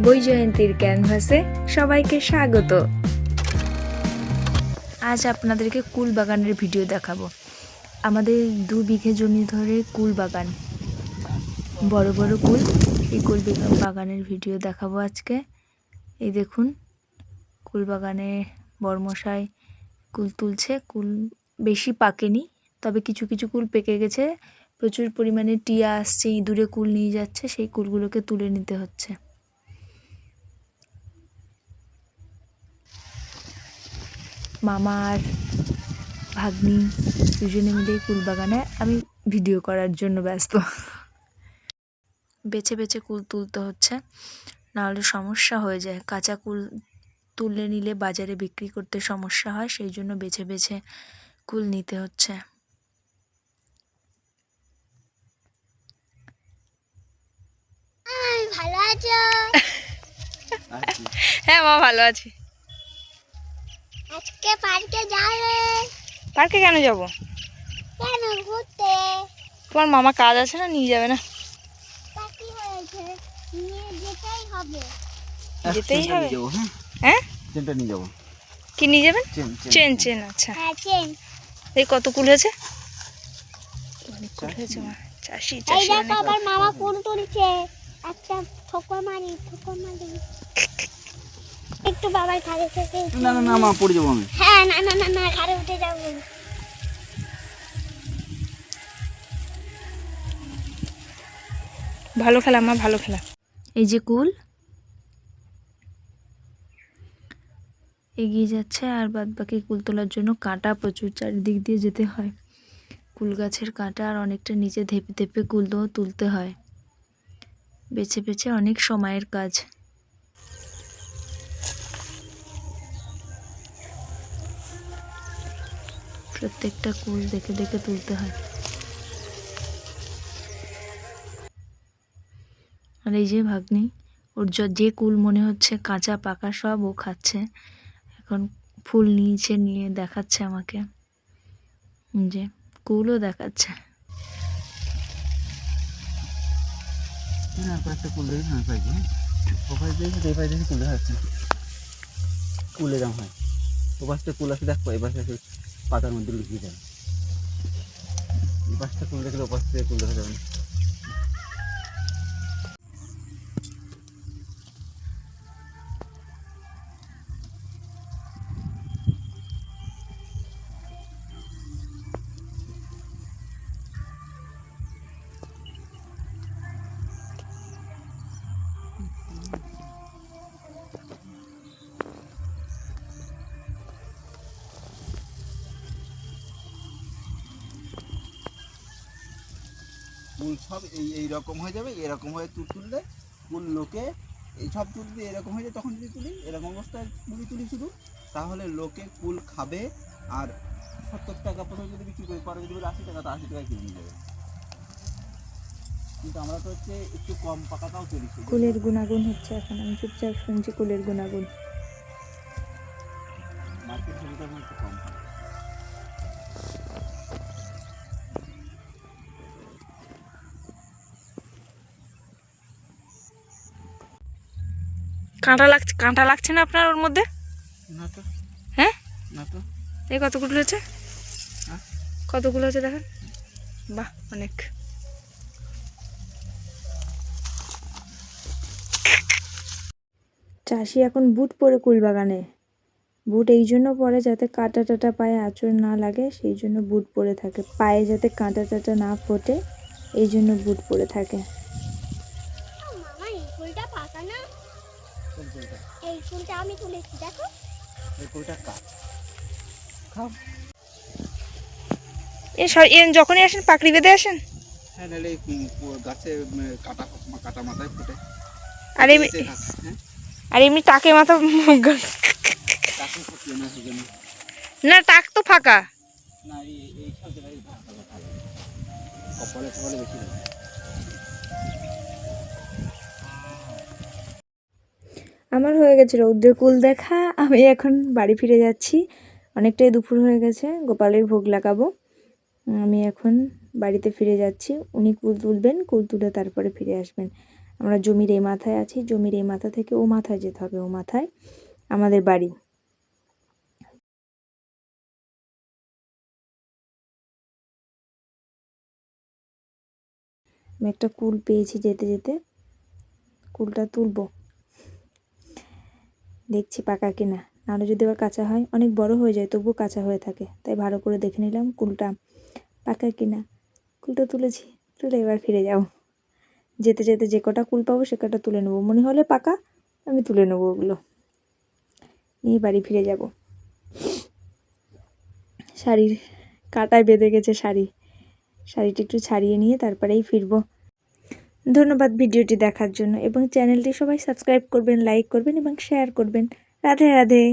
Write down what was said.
বৈজয়ন্তীর ক্যানভাসে সবাইকে স্বাগত। আজ আপনাদেরকে কুল বাগানের ভিডিও দেখাবো। আমাদের 2 বিঘে জমি ধরে কুল বাগান, বড় বড় কুল। এই কুল বাগানের ভিডিও দেখাবো আজকে। এই দেখুন, কুল বাগানে বর্মশাই কুল তুলছে। কুল বেশি পাকেনি, তবে কিছু কিছু কুল পেকে গেছে। প্রচুর পরিমাণে টিয়া আসছে, ইঁদুরে কুল নিয়ে যাচ্ছে, সেই কুলগুলোকে তুলে নিতে হচ্ছে। মামা আর ভাগ্নি দুজনে মিলে কুল বাগানে, আমি ভিডিও করার জন্য ব্যস্ত। বেছে বেছে কুল তুলতে হচ্ছে, নাহলে সমস্যা হয়ে যায়। কাঁচা কুল তুলে নিলে বাজারে বিক্রি করতে সমস্যা হয়, সেই জন্য বেছে বেছে কুল নিতে হচ্ছে। ভালো আছো? হ্যাঁ মা, ভালো আছি। আজকে পার্কে যাবে? পার্কে কেন যাব? কেন ঘুরতে? তোমার মামা কাজ আছে না, নিয়ে যাবে না? তা কি হয়েছে, নিয়ে যেতেই হবে। যেতেই হবে। হ্যাঁ, চেনটা নিয়ে যাবো। কি নিয়ে যাবেন? চেন। চেন, আচ্ছা। হ্যাঁ চেন। এই কত কুল হয়েছে? অনেক কুল হয়েছে মা। চাষি এই চাষি দেখো অনেক। আবার মামা ফুল তুলছে। একটা ঠোকর মারি। একটু বাবার ঘাড়ে থেকে। না না না মা, পড়ে যাবো আমি। হ্যাঁ, না না না না, ঘাড়ে উঠে যাবো। ভালো খেলা মা, ভালো খেলা। এই যে কুল এগিয়ে যাচ্ছে, আর বাদ বাকি কুল তোলার জন্য কাঁটা প্রচুর, চারিদিক দিয়ে যেতে হয়। কুল গাছের কাঁটা, আর অনেকটা নিচে ধেপে ধেপে কুল তুলতে হয়। বেছে বেছে অনেক সময়ের কাজ। প্রত্যেকটা কুল দেখে দেখে তুলতে হয়। আর এই যে ভাগ্নি, ওর যে কুল মনে হচ্ছে কাঁচা পাকা সব ও খাচ্ছে। এখন ফুল নিয়েছে, নিয়ে দেখাচ্ছে আমাকে, যে কুলও দেখাচ্ছে। কয়েকটা কুল দেখি না, পাইছি ও পাশ দেখি, এই পাশ দেখি কুল দেখা যাচ্ছে। কুল এরকম হয়, ও পাশটা কুল আছে দেখো, এই পাশে আছে পাতার মধ্যে লুকিয়ে যাবে। এই পাশটা কুল দেখলে ও পাশ থেকে কুল দেখা যাবে না। কুল সব এইরকম হয়ে যাবে, এরকম হয়ে তুললে কুল লোকে এই সব তুলতে এরকম হয়ে যায়। তখন যদি তুলি এরকম অবস্থায় তুলি শুধু, তাহলে লোকে কুল খাবে। আর 70 টাকা প্রথমে যদি বিক্রি করি, পরে যদি বলি 80 টাকা, তো 80 টাকায় কিনে নিয়ে যাবে। কিন্তু আমরা তো হচ্ছে একটু কম পাকাটাও চলি। কুলের গুণাগুণ হচ্ছে, এখন আমি চুপচাপ শুনছি কুলের গুণাগুণ। মার্কেট ভ্যালুটা একটু কম হয়। কাঁটা লাগছে না আপনার ওর মধ্যে? না তো। হ্যাঁ, না তো। এই কতগুলো হয়েছে? হ্যাঁ, কতগুলো হয়েছে দেখেন। বাহ, অনেক। চাষি এখন বুট পরে কুল বাগানে। বুট এই জন্য পরে যাতে কাঁটা টাটা পায়ে আঁচড় না লাগে, সেই জন্য বুট পরে থাকে। পায়ে যাতে কাঁটা টাটা না ফোটে, এই জন্য বুট পরে থাকে। মামা এই ফুলটা পাকা না? কোন কুলটা? এই ফুলটা আমি তুলেছি, দেখো। এই কুলটা খাও। যখনই আসেন পাকড়ি বেঁধে আসেন। হ্যাঁ, নাহলে এই গাছে কাটা কাটা মাথায় ফোটে। আর এতে এমনি এতে থাক, হ্যাঁ, আর এমনি টাকে মাথা টাকে ফুটিয়ে না সেজন্য। না, টাক তো ফাঁকা। না, এই সব জায়গায় থাকে, কপালে কপালে বেশি থাকে। আমার হয়ে গেছে রৌদ্রের কুল দেখা। আমি এখন বাড়ি ফিরে যাচ্ছি, অনেকটাই দুপুর হয়ে গেছে। গোপালের ভোগ লাগাবো। আমি এখন বাড়িতে ফিরে যাচ্ছি। উনি কুল তুলবেন, কুল তুলে তারপরে ফিরে আসবেন। আমরা জমির এই মাথায় আছি, জমির এই মাথা থেকে ও মাথায় যেতে হবে, ও মাথায় আমাদের বাড়ি। আমি একটা কুল পেয়েছি, যেতে যেতে কুলটা তুলবো, দেখছি পাকা কিনা, নাহলে যদি আবার কাঁচা হয়, অনেক বড় হয়ে যায় তবুও কাঁচা হয়ে থাকে, তাই ভালো করে দেখে নিলাম কুলটা পাকা কিনা। কুলটা তুলেছি, তুলে এবার ফিরে যাব। যেতে যেতে যে কটা কুল পাবো সে কটা তুলে নেবো, মনে হলে পাকা আমি তুলে নেবো, ওগুলো নিয়ে বাড়ি ফিরে যাব। শাড়ির কাঁটায় বেঁধে গেছে শাড়িটি একটু ছাড়িয়ে নিয়ে তারপরেই ফিরবো। ধন্যবাদ ভিডিওটি দেখার জন্য, এবং চ্যানেলটি সবাই সাবস্ক্রাইব করবেন, লাইক করবেন এবং শেয়ার করবেন। রাধে রাধে।